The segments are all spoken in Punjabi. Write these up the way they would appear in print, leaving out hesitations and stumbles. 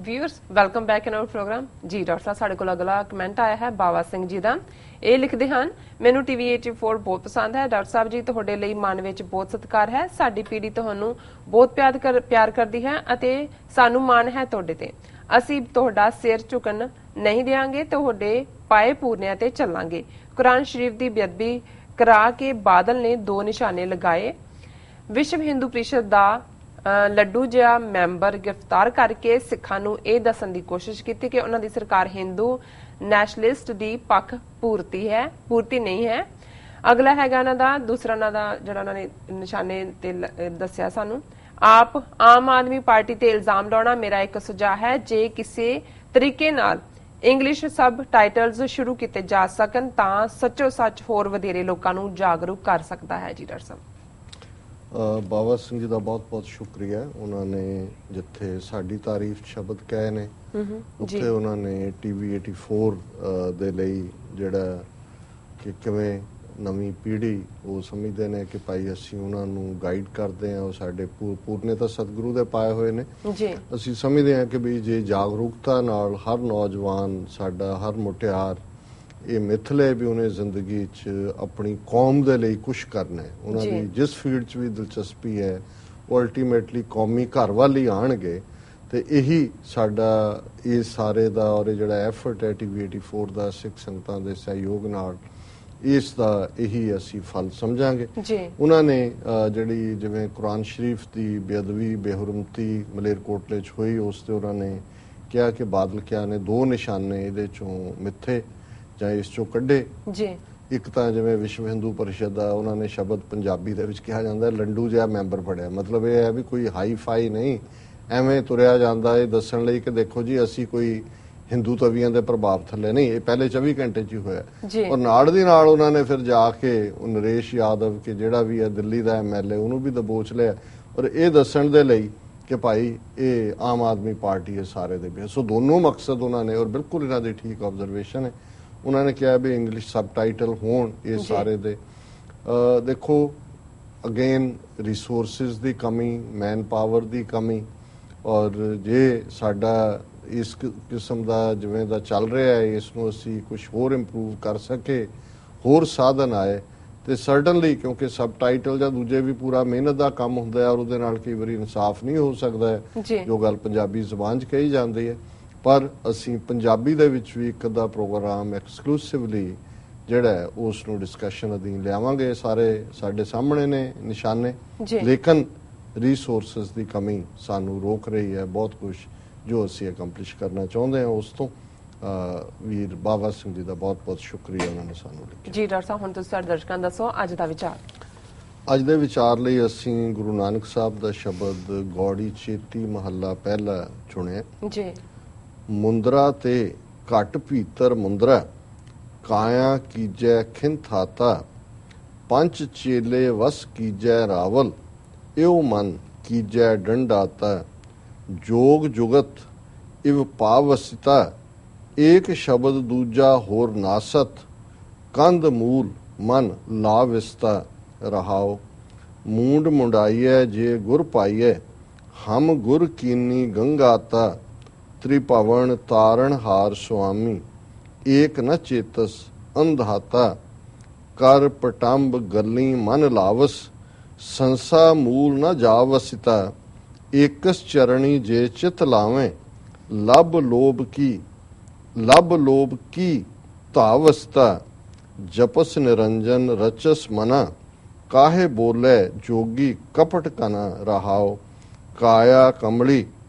Viewers welcome back in our program ji. Doctor साहब साढ़े को अगला कमेंट आया है बाबा सिंह जी का। ਇਹ ਲਿਖਦੇ ਹਨ ਮੈਨੂੰ ਟੀਵੀ 84 ਬਹੁਤ ਪਸੰਦ ਹੈ। ਡਾਕਟਰ ਸਾਹਿਬ ਜੀ ਤੁਹਾਡੇ ਲਈ ਮਨ ਵਿੱਚ ਬਹੁਤ ਸਤਿਕਾਰ ਹੈ। ਸਾਡੀ ਪੀੜ੍ਹੀ ਤੁਹਾਨੂੰ ਬਹੁਤ ਪਿਆਰ ਕਰਦੀ ਹੈ ਅਤੇ ਸਾਨੂੰ ਮਾਣ ਹੈ ਤੁਹਾਡੇ ਤੇ। ਅਸੀਂ ਤੁਹਾਡਾ ਸਿਰ ਝੁਕਣ ਨਹੀਂ ਦੇਵਾਂਗੇ, ਤੁਹਾਡੇ ਪਾਏ ਪੂਰਨਿਆਂ ਤੇ ਚੱਲਾਂਗੇ। ਕੁਰਾਨ ਸ਼ਰੀਫ ਦੀ ਬੇਅਦਬੀ ਕਰਾ ਕੇ ਬਾਦਲ ਨੇ 2 ਨਿਸ਼ਾਨੇ ਲਗਾਏ। ਵਿਸ਼ਵ ਹਿੰਦੂ ਪ੍ਰੀਸ਼ਦ ਦਾ ਲੱਡੂ ਜਿਹਾ ਮੈਂਬਰ ਗ੍ਰਿਫਤਾਰ ਕਰਕੇ ਸਿੱਖਾਂ ਨੂੰ ਇਹ ਦੱਸਣ ਦੀ ਕੋਸ਼ਿਸ਼ ਕੀਤੀ ਕਿ ਉਹਨਾਂ ਦੀ ਸਰਕਾਰ ਹਿੰਦੂ ਨੈਸ਼ਨਲਿਸਟ ਦੀ ਪੱਖ ਪੂਰਤੀ ਨਹੀਂ ਹੈ। ਅਗਲਾ ਹੈਗਾ ਇਹਨਾਂ ਦਾ ਦੂਸਰਾ ਇਹਨਾਂ ਦਾ ਜਿਹੜਾ ਉਹਨਾਂ ਨੇ ਨਿਸ਼ਾਨੇ ਤੇ ਦੱਸਿਆ ਸਾਨੂੰ। ਆਪ ਆਮ ਆਦਮੀ ਪਾਰਟੀ ਤੇ ਇਲਜ਼ਾਮ ਲਾਉਣਾ ਮੇਰਾ ਇੱਕ ਸੁਝਾਅ ਹੈ। ਜੇ ਕਿਸੇ ਤਰੀਕੇ ਨਾਲ ਇੰਗਲਿਸ਼ ਸਬ ਟਾਈਟਲਸ ਸ਼ੁਰੂ ਕੀਤੇ ਜਾ ਸਕਣ ਤਾਂ ਸੱਚੋ ਸੱਚ ਹੋਰ ਵਧੇਰੇ ਲੋਕਾਂ ਨੂੰ ਜਾਗਰੂਕ ਕਰ ਸਕਦਾ ਹੈ। ਜੀ ਡਾਕਟਰ ਸਾਹਿਬ ਬਾਬਾ ਸਿੰਘ ਜੀ ਦਾ ਬਹੁਤ-ਬਹੁਤ ਸ਼ੁਕਰੀਆ। ਉਹਨਾਂ ਨੇ ਜਿੱਥੇ ਸਾਡੀ ਤਾਰੀਫ ਸ਼ਬਦ ਕਹੇ ਨੇ ਉੱਥੇ ਉਹਨਾਂ ਨੇ ਟੀਵੀ 84 ਦੇ ਲਈ ਜਿਹੜਾ ਕਿ ਕਿਵੇਂ ਨਵੀਂ ਪੀੜ੍ਹੀ ਉਹ ਸਮਝਦੇ ਨੇ ਕਿ ਭਾਈ ਅਸੀਂ ਉਹਨਾਂ ਨੂੰ ਗਾਈਡ ਕਰਦੇ ਹਾਂ, ਉਹ ਸਾਡੇ ਪੂਰਨੇ ਤਾਂ ਸਤਿਗੁਰੂ ਦੇ ਪਾਏ ਹੋਏ ਨੇ। ਅਸੀਂ ਸਮਝਦੇ ਹਾਂ ਕਿ ਵੀ ਜੇ ਜਾਗਰੂਕਤਾ ਨਾਲ ਹਰ ਨੌਜਵਾਨ ਸਾਡਾ ਹਰ ਮੁਟਿਆਰ ਇਹ ਮਿੱਥ ਲੈ ਵੀ ਉਹਨੇ ਜ਼ਿੰਦਗੀ 'ਚ ਆਪਣੀ ਕੌਮ ਦੇ ਲਈ ਕੁਛ ਕਰਨਾ ਹੈ, ਉਹਨਾਂ ਦੀ ਜਿਸ ਫੀਲਡ 'ਚ ਵੀ ਦਿਲਚਸਪੀ ਹੈ ਉਹ ਅਲਟੀਮੇਟਲੀ ਕੌਮੀ ਘਰ ਵੱਲ ਹੀ ਆਉਣਗੇ। ਤੇ ਇਹੀ ਸਾਡਾ ਇਹ ਸਾਰੇ ਦਾ ਔਰ ਇਹ ਜਿਹੜਾ ਐਫਰਟ ਹੈ ਟੀਵੀ 84 ਦਾ ਸਿੱਖ ਸੰਗਤਾਂ ਦੇ ਸਹਿਯੋਗ ਨਾਲ ਇਸ ਦਾ ਇਹੀ ਅਸੀਂ ਫਲ ਸਮਝਾਂਗੇ। ਉਹਨਾਂ ਨੇ ਜਿਹੜੀ ਜਿਵੇਂ ਕੁਰਾਨ ਸ਼ਰੀਫ ਦੀ ਬੇਅਦਬੀ ਬੇਹੁਰਮਤੀ ਮਲੇਰਕੋਟਲੇ 'ਚ ਹੋਈ ਉਸ ਤੇ ਉਹਨਾਂ ਨੇ ਕਿਹਾ ਕਿ ਬਾਦਲ ਕਿਆ ਨੇ 2 ਨਿਸ਼ਾਨੇ ਇਹਦੇ 'ਚੋਂ ਮਿੱਥੇ ਜਾਂ ਇਸ 'ਚੋਂ ਕੱਢੇ। ਇੱਕ ਤਾਂ ਜਿਵੇਂ ਵਿਸ਼ਵ ਹਿੰਦੂ ਪਰਿਸ਼ਦ ਦਾ ਉਹਨਾਂ ਨੇ ਸ਼ਬਦ ਪੰਜਾਬੀ ਦੇ ਵਿੱਚ ਕਿਹਾ ਜਾਂਦਾ ਲੱਡੂ ਜਿਹਾ ਮੈਂਬਰ ਫੜਿਆ। ਮਤਲਬ ਇਹ ਹੈ ਵੀ ਕੋਈ ਹਾਈ ਫਾਈ ਨਹੀਂ, ਐਵੇਂ ਤੁਰਿਆ ਜਾਂਦਾ ਇਹ ਦੱਸਣ ਲਈ ਕਿ ਦੇਖੋ ਜੀ ਅਸੀਂ ਕੋਈ ਹਿੰਦੂ ਤਵੀਆਂ ਦੇ ਪ੍ਰਭਾਵ ਥੱਲੇ ਨਹੀਂ। ਇਹ ਪਹਿਲੇ 24 ਘੰਟੇ 'ਚ ਹੀ ਹੋਇਆ। ਔਰ ਨਾਲ ਦੀ ਨਾਲ ਉਹਨਾਂ ਨੇ ਫਿਰ ਜਾ ਕੇ ਨਰੇਸ਼ ਯਾਦਵ ਕਿ ਜਿਹੜਾ ਵੀ ਹੈ ਦਿੱਲੀ ਦਾ MLA ਉਹਨੂੰ ਵੀ ਦਬੋਚ ਲਿਆ ਔਰ ਇਹ ਦੱਸਣ ਦੇ ਲਈ ਕਿ ਭਾਈ ਇਹ ਆਮ ਆਦਮੀ ਪਾਰਟੀ ਹੈ ਸਾਰੇ ਦੇ ਵੀ। ਸੋ ਦੋਨੋਂ ਮਕਸਦ ਉਹਨਾਂ ਨੇ ਔਰ ਬਿਲਕੁਲ ਇਹਨਾਂ ਦੀ ਠੀਕ ਆਬਜ਼ਰਵੇਸ਼ਨ ਹੈ। ਉਹਨਾਂ ਨੇ ਕਿਹਾ ਵੀ ਇੰਗਲਿਸ਼ ਸਬ ਟਾਈਟਲ ਹੋਣ ਇਹ ਸਾਰੇ ਦੇ। ਦੇਖੋ ਅਗੇਨ ਰਿਸੋਰਸਿਸ ਦੀ ਕਮੀ, ਮੈਨ ਪਾਵਰ ਦੀ ਕਮੀ ਔਰ ਜੇ ਸਾਡਾ ਇਸ ਕਿਸਮ ਦਾ ਜਿਵੇਂ ਦਾ ਚੱਲ ਰਿਹਾ ਹੈ ਇਸ ਨੂੰ ਅਸੀਂ ਕੁਝ ਹੋਰ ਇੰਪਰੂਵ ਕਰ ਸਕੇ, ਹੋਰ ਸਾਧਨ ਆਏ ਤੇ ਸਰਟਨਲੀ ਕਿਉਂਕਿ ਸਬ ਟਾਈਟਲ ਜਾਂ ਦੂਜੇ ਵੀ ਪੂਰਾ ਮਿਹਨਤ ਦਾ ਕੰਮ ਹੁੰਦਾ ਹੈ ਔਰ ਉਹਦੇ ਨਾਲ ਕਈ ਵਾਰੀ ਇਨਸਾਫ ਨਹੀਂ ਹੋ ਸਕਦਾ ਹੈ ਜੋ ਗੱਲ ਪੰਜਾਬੀ ਜ਼ੁਬਾਨ 'ਚ ਕਹੀ ਜਾਂਦੀ ਹੈ। ਪਰ ਅਸੀਂ ਪੰਜਾਬੀ ਦੇ ਵਿੱਚ ਵੀ ਇੱਕ ਅੱਧਾ ਪ੍ਰੋਗਰਾਮ ਐਕਸਕਲੂਸਿਵਲੀ ਜਿਹੜਾ ਹੈ ਉਸ ਨੂੰ ਡਿਸਕਸ਼ਨ ਅਧੀਨ ਲਿਆਵਾਂਗੇ। ਸਾਰੇ ਸਾਡੇ ਸਾਹਮਣੇ ਨੇ ਨਿਸ਼ਾਨੇ, ਲੇਕਿਨ ਰਿਸੋਰਸਸ ਦੀ ਕਮੀ ਸਾਨੂੰ ਰੋਕ ਰਹੀ ਹੈ ਬਹੁਤ ਕੁਝ ਜੋ ਅਸੀਂ ਅਕੰਪਲਿਸ਼ ਕਰਨਾ ਚਾਹੁੰਦੇ ਹਾਂ। ਉਸ ਤੋਂ ਵੀਰ ਬਾਬਾ ਸਿੰਘ ਜੀ ਦਾ ਬਹੁਤ-ਬਹੁਤ ਸ਼ੁਕਰੀਆ ਉਹਨਾਂ ਨੇ ਸਾਨੂੰ ਲਿਖਿਆ। ਜੀ ਡਾਕਟਰ ਸਾਹਿਬ ਹੁਣ ਤੁਸੀਂ ਸਾਡੇ ਦਰਸ਼ਕਾਂ ਦੱਸੋ ਅੱਜ ਦਾ ਵਿਚਾਰ। ਅੱਜ ਦੇ ਵਿਚਾਰ ਲਈ ਅਸੀਂ ਗੁਰੂ ਨਾਨਕ ਸਾਹਿਬ ਦਾ ਸ਼ਬਦ ਗੌੜੀ ਚੇਤੀ ਮਹੱਲਾ ਪਹਿਲਾ ਚੁਣਿਆ ਜੀ। ਮੁੰਦਰਾ ਤੇ ਘਟ ਭੀਤਰ ਮੁੰਦਰਾ ਕਾਇਆ ਕੀਜੈ ਖਿੰਥਾਤਾ ਪੰਚ ਚੇਲੇ ਵਸ ਕੀਜੈ ਰਾਵਲ ਇਉ ਮਨ ਕੀਜੈ ਡੰਡਾਤਾ ਜੋਗ ਜੁਗਤ ਇਵ ਪਾਵਸਿਤਾ ਏਕ ਸ਼ਬਦ ਦੂਜਾ ਹੋਰ ਨਾਸਤ ਕੰਧ ਮੂਲ ਮਨ ਲਾਵਿਸਤਾ ਰਹਾਓ ਮੂੰਡ ਮੁੰਡਾਈਐ ਜੇ ਗੁਰ ਪਾਈਐ ਹਮ ਗੁਰ ਕੀਨੀ ਗੰਗਾਤਾ त्रिभवन तारण हार स्वामी एक न चेतस अंधाता कर पटम्ब गली मन लावस संसा मूल न जावसिता एकस चरणी जे चित लावें लब लोभ की तावस्ता जपस निरंजन रचस मना काहे बोले जोगी कपट कना रहाओ काया कमली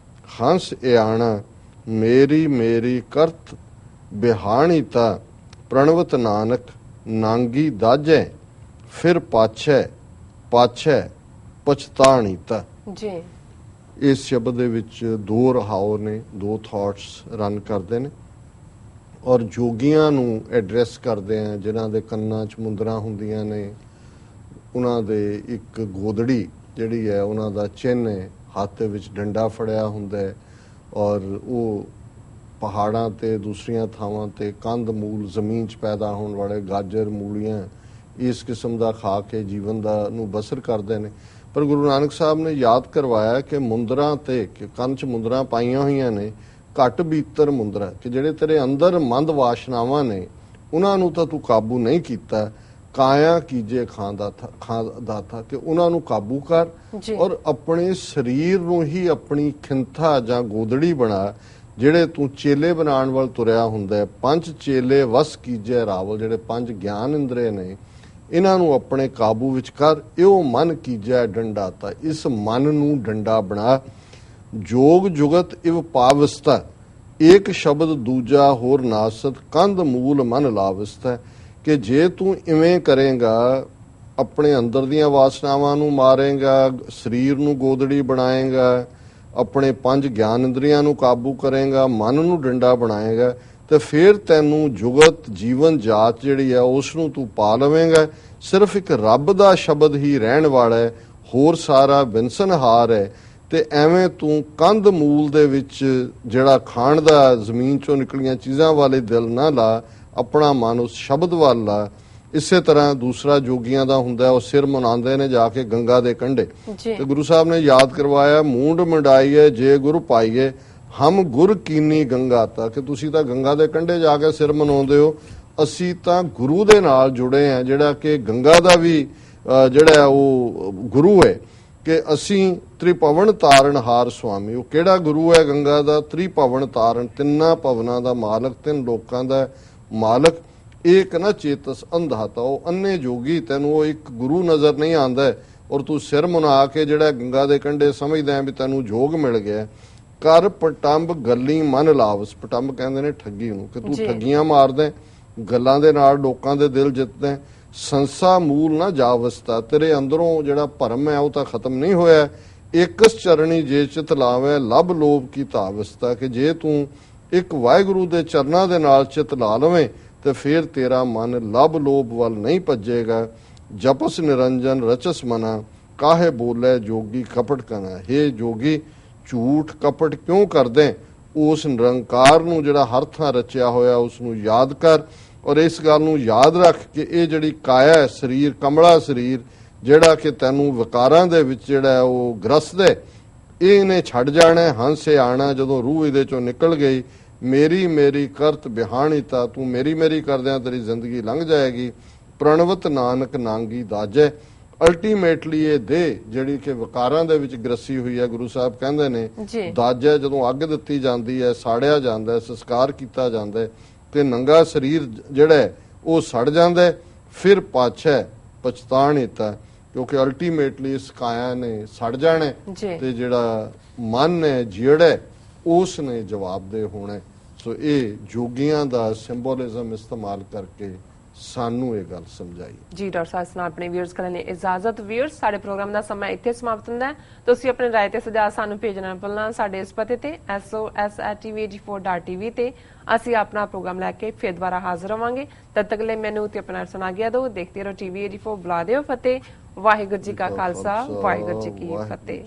हंस एआणा मेरी मेरी करत बिहाणीता प्रणवत नानक नांगी दाजै फिर पाछै पछताणीता। जी इस शब्द दे विच 2 रहाओ ने, 2 थॉट्स रन करते ने और जोगियां नूं एड्रैस करते हैं जिन्हां दे कन्नां च मुंदरां हुंदियां ने। उन्हां दे एक गोदड़ी जिहड़ी है उन्हां दा चिन्ह है, हत्थ दे विच डंडा फड़िया हुंदा है ਔਰ ਉਹ ਪਹਾੜਾਂ ਤੇ ਦੂਸਰੀਆਂ ਥਾਵਾਂ ਤੇ ਕੰਧ ਮੂਲ ਜ਼ਮੀਨ 'ਚ ਪੈਦਾ ਹੋਣ ਵਾਲੇ ਗਾਜਰ ਮੂਲੀਆਂ ਇਸ ਕਿਸਮ ਦਾ ਖਾ ਕੇ ਜੀਵਨ ਦਾ ਨੂੰ ਬਸਰ ਕਰਦੇ ਨੇ। ਪਰ ਗੁਰੂ ਨਾਨਕ ਸਾਹਿਬ ਨੇ ਯਾਦ ਕਰਵਾਇਆ ਕਿ ਮੁੰਦਰਾਂ ਤੇ ਕੰਨ 'ਚ ਮੁੰਦਰਾਂ ਪਾਈਆਂ ਹੋਈਆਂ ਨੇ, ਘਟ ਬੀਤਰ ਮੁੰਦਰਾ ਕਿ ਜਿਹੜੇ ਤੇਰੇ ਅੰਦਰ ਮੰਦ ਵਾਸ਼ਨਾਵਾਂ ਨੇ ਉਹਨਾਂ ਨੂੰ ਤਾਂ ਤੂੰ ਕਾਬੂ ਨਹੀਂ ਕੀਤਾ। ਕਾਇਆ ਕੀਜੇ ਖਾਂਦਾ ਥਾ ਕਿ ਉਹਨਾਂ ਨੂੰ ਕਾਬੂ ਕਰ ਔਰ ਆਪਣੇ ਸਰੀਰ ਨੂੰ ਹੀ ਆਪਣੀ ਖਿੰਥਾ ਜਾਂ ਗੋਦੜੀ ਬਣਾ। ਜਿਹੜੇ ਤੂੰ ਚੇਲੇ ਬਣਾਉਣ ਵੱਲ ਤੁਰਿਆ ਹੁੰਦਾ, ਪੰਜ ਚੇਲੇ ਵਸ ਕੀਜੇ ਰਾਵਲ, ਜਿਹੜੇ ਪੰਜ ਗਿਆਨ ਇੰਦਰੇ ਨੇ ਇਹਨਾਂ ਨੂੰ ਆਪਣੇ ਕਾਬੂ ਵਿੱਚ ਕਰ। ਇਹੋ ਮਨ ਕੀਜੈ ਡੰਡਾ ਤਾ, ਇਸ ਮਨ ਨੂੰ ਡੰਡਾ ਬਣਾ। ਜੋਗ ਜੁਗਤ ਇਵ ਪਾਵਸਤਾ, ਇੱਕ ਸ਼ਬਦ ਦੂਜਾ ਹੋਰ ਨਾਸਤ, ਕੰਧ ਮੂਲ ਮਨ ਲਾਵਸਤਾ। ਕਿ ਜੇ ਤੂੰ ਇਵੇਂ ਕਰੇਗਾ, ਆਪਣੇ ਅੰਦਰ ਦੀਆਂ ਵਾਸਨਾਵਾਂ ਨੂੰ ਮਾਰੇਗਾ, ਸਰੀਰ ਨੂੰ ਗੋਦੜੀ ਬਣਾਏਗਾ, ਆਪਣੇ ਪੰਜ ਗਿਆਨ ਇੰਦਰੀਆਂ ਨੂੰ ਕਾਬੂ ਕਰੇਗਾ, ਮਨ ਨੂੰ ਡੰਡਾ ਬਣਾਏਗਾ, ਤੇ ਫਿਰ ਤੈਨੂੰ ਜੁਗਤ ਜੀਵਨ ਜਾਤ ਜਿਹੜੀ ਆ ਉਸ ਨੂੰ ਤੂੰ ਪਾ ਲਵੇਂਗਾ। ਸਿਰਫ ਇੱਕ ਰੱਬ ਦਾ ਸ਼ਬਦ ਹੀ ਰਹਿਣ ਵਾਲਾ ਹੈ, ਹੋਰ ਸਾਰਾ ਬਿਨਸਨਹਾਰ ਹੈ। ਤੇ ਐਵੇਂ ਤੂੰ ਕੰਧ ਮੂਲ ਦੇ ਵਿੱਚ ਜਿਹੜਾ ਖਾਣ ਦਾ ਜ਼ਮੀਨ ਚੋਂ ਨਿਕਲੀਆਂ ਚੀਜ਼ਾਂ ਵਾਲੇ ਦਿਲ ਨਾ ਲਾ, ਆਪਣਾ ਮਨ ਉਸ ਸ਼ਬਦ ਵੱਲ ਲਾ। ਇਸੇ ਤਰ੍ਹਾਂ ਦੂਸਰਾ ਜੋਗੀਆਂ ਦਾ ਹੁੰਦਾ, ਉਹ ਸਿਰ ਮੁਨਾਉਂਦੇ ਨੇ ਜਾ ਕੇ ਗੰਗਾ ਦੇ ਕੰਢੇ, ਤੇ ਗੁਰੂ ਸਾਹਿਬ ਨੇ ਯਾਦ ਕਰਵਾਇਆ, ਮੂੰਡ ਮੰਡਾਈਏ ਜੇ ਗੁਰ ਪਾਈਏ, ਹਮ ਗੁਰ ਕੀਨੀ ਗੰਗਾ ਤਾ। ਕਿ ਤੁਸੀਂ ਤਾਂ ਗੰਗਾ ਦੇ ਕੰਢੇ ਜਾ ਕੇ ਸਿਰ ਮਨਾਉਂਦੇ ਹੋ, ਅਸੀਂ ਤਾਂ ਗੁਰੂ ਦੇ ਨਾਲ ਜੁੜੇ ਆ, ਜਿਹੜਾ ਕਿ ਗੰਗਾ ਦਾ ਵੀ ਜਿਹੜਾ ਉਹ ਗੁਰੂ ਹੈ। ਕਿ ਅਸੀਂ ਤ੍ਰਿਭਵਨ ਤਾਰਨ ਹਾਰ ਸੁਆਮੀ, ਉਹ ਕਿਹੜਾ ਗੁਰੂ ਹੈ ਗੰਗਾ ਦਾ? ਤ੍ਰਿਭਵਨ ਤਾਰਨ, ਤਿੰਨਾਂ ਭਵਨਾਂ ਦਾ ਮਾਲਕ, ਤਿੰਨ ਲੋਕਾਂ ਦਾ ਮਾਲਕ। ਇੱਕ ਨਾ ਚੇਤਸ ਅੰਧਾ ਤਾ, ਉਹ ਅੰਨੇ ਜੋਗੀ, ਤੈਨੂੰ ਉਹ ਇੱਕ ਗੁਰੂ ਨਜ਼ਰ ਨਹੀਂ ਆਉਂਦਾ ਔਰ ਤੂੰ ਸਿਰ ਮੁਨਾ ਕੇ ਜਿਹੜਾ ਗੰਗਾ ਦੇ ਕੰਢੇ ਸਮਝਦਾ ਵੀ ਤੈਨੂੰ ਜੋਗ ਮਿਲ ਗਿਆ। ਕਰ ਪਟੰਬ ਗੱਲੀ ਮਨ ਲਾਵਸ, ਪਟੰਬ ਕਹਿੰਦੇ ਨੇ ਠੱਗੀ ਨੂੰ, ਕਿ ਤੂੰ ਠੱਗੀਆਂ ਮਾਰਦਾ, ਗੱਲਾਂ ਦੇ ਨਾਲ ਲੋਕਾਂ ਦੇ ਦਿਲ ਜਿੱਤਦਾ। ਸੰਸਾ ਮੂਲ ਨਾ ਜਾਵਸਤਾ, ਤੇਰੇ ਅੰਦਰੋਂ ਜਿਹੜਾ ਭਰਮ ਹੈ ਉਹ ਤਾਂ ਖਤਮ ਨਹੀਂ ਹੋਇਆ। ਇਕਸ ਚਰਣੀ ਜੇ ਚਿਤ ਲਾਵੇ, ਲੱਭ ਲੋਭ ਕੀ ਧਾਵਸਤਾ। ਕਿ ਜੇ ਤੂੰ ਇੱਕ ਵਾਹਿਗੁਰੂ ਦੇ ਚਰਨਾਂ ਦੇ ਨਾਲ ਚਿਤ ਲਾ ਲਵੇਂ ਤੇ ਫਿਰ ਤੇਰਾ ਮਨ ਲੱਭ ਲੋਭ ਵੱਲ ਨਹੀਂ ਭੱਜੇਗਾ। ਜਪਸ ਨਿਰੰਜਨ ਰਚਸ ਮਨਾ, ਕਾਹੇ ਬੋਲੇ ਜੋਗੀ ਕਪਟ ਕਨਾ। ਹੇ ਜੋਗੀ, ਝੂਠ ਕਪਟ ਕਿਉਂ ਕਰਦੇ? ਉਸ ਨਿਰੰਕਾਰ ਨੂੰ ਜਿਹੜਾ ਹਰ ਥਾਂ ਰਚਿਆ ਹੋਇਆ ਉਸ ਨੂੰ ਯਾਦ ਕਰ। ਔਰ ਇਸ ਗੱਲ ਨੂੰ ਯਾਦ ਰੱਖ ਕਿ ਇਹ ਜਿਹੜੀ ਕਾਇਆ ਹੈ, ਸਰੀਰ, ਕਮਲਾ ਸਰੀਰ ਜਿਹੜਾ ਕਿ ਤੈਨੂੰ ਵਿਕਾਰਾਂ ਦੇ ਵਿੱਚ ਜਿਹੜਾ ਉਹ ਗ੍ਰਸਦੇ, ਇਹਨੇ ਛੱਡ ਜਾਣਾ। ਹੰਸੇ ਆਣਾ, ਜਦੋਂ ਰੂਹ ਇਹਦੇ ਚੋਂ ਨਿਕਲ ਗਈ, ਮੇਰੀ ਮੇਰੀ ਕਰਤ ਬਿਹਾਣੀਤਾ, ਤੂੰ ਮੇਰੀ ਮੇਰੀ ਕਰਦਿਆਂ ਤੇਰੀ ਜ਼ਿੰਦਗੀ ਲੰਘ ਜਾਏਗੀ। ਪ੍ਰਣਵਤ ਨਾਨਕ ਨਾਂਗੀ ਦਾਜੈ, ਅਲਟੀਮੇਟਲੀ ਇਹ ਦੇ ਜਿਹੜੀ ਕਿ ਵਿਕਾਰਾਂ ਦੇ ਵਿੱਚ ਗ੍ਰਸੀ ਹੋਈ ਹੈ, ਗੁਰੂ ਸਾਹਿਬ ਕਹਿੰਦੇ ਨੇ ਦਾਜੈ, ਜਦੋਂ ਅੱਗ ਦਿੱਤੀ ਜਾਂਦੀ ਹੈ, ਸਾੜਿਆ ਜਾਂਦਾ, ਸੰਸਕਾਰ ਕੀਤਾ ਜਾਂਦਾ ਤੇ ਨੰਗਾ ਸਰੀਰ ਜਿਹੜਾ ਉਹ ਸੜ ਜਾਂਦਾ, ਫਿਰ ਪਾਛੈ ਪਛਤਾਣੀਤਾ, ਕਿਉਂਕਿ ਅਲਟੀਮੇਟਲੀ ਇਸ ਕਾਇਆ ਨੇ ਸੜ ਜਾਣਾ ਤੇ ਜਿਹੜਾ ਮਨ ਹੈ ਜਿਹੜਾ ਉਸ ਨੇ ਜਵਾਬਦੇਹ ਹੋਣਾ। ਸੋ ਇਹ ਜੋਗੀਆਂ ਦਾ ਸਿੰਬੋਲਿਜ਼ਮ ਇਸਤੇਮਾਲ ਕਰਕੇ ਸਾਨੂੰ ਇਹ ਗੱਲ ਸਮਝਾਈ ਜੀ। ਡਾਕਟਰ ਸਾਹਿਬ ਨਾਲ ਆਪਣੇ ਵਿਊਅਰਸ ਕਰਨ ਲਈ ਇਜਾਜ਼ਤ। ਵਿਊਅਰਸ, ਸਾਡੇ ਪ੍ਰੋਗਰਾਮ ਦਾ ਸਮਾਂ ਇੱਥੇ ਸਮਾਪਤ ਹੁੰਦਾ ਹੈ। ਤੁਸੀਂ ਆਪਣੇ ਰਾਏ ਤੇ ਸੁਝਾਅ ਸਾਨੂੰ ਭੇਜਣਾ ਭੁੱਲਣਾ ਸਾਡੇ ਇਸ ਪਤੇ ਤੇ sos@tvag4.tv ਤੇ। ਅਸੀਂ ਆਪਣਾ ਪ੍ਰੋਗਰਾਮ ਲੈ ਕੇ ਫਿਰ ਦੁਬਾਰਾ ਹਾਜ਼ਰ ਹੋਵਾਂਗੇ। ਤਦ ਤੱਕ ਲਈ ਮੈਨੂੰ ਤੇ ਆਪਣਾ ਸੁਣਾ ਗਿਆ ਦਿਓ। ਦੇਖਦੇ ਰਹੋ TV84, ਬੁਲਾ ਦਿਓ ਫਤਿਹ। ਵਾਹਿਗੁਰੂ ਜੀ ਕਾ ਖਾਲਸਾ, ਵਾਹਿਗੁਰੂ ਜੀ ਕੀ ਫਤਿਹ।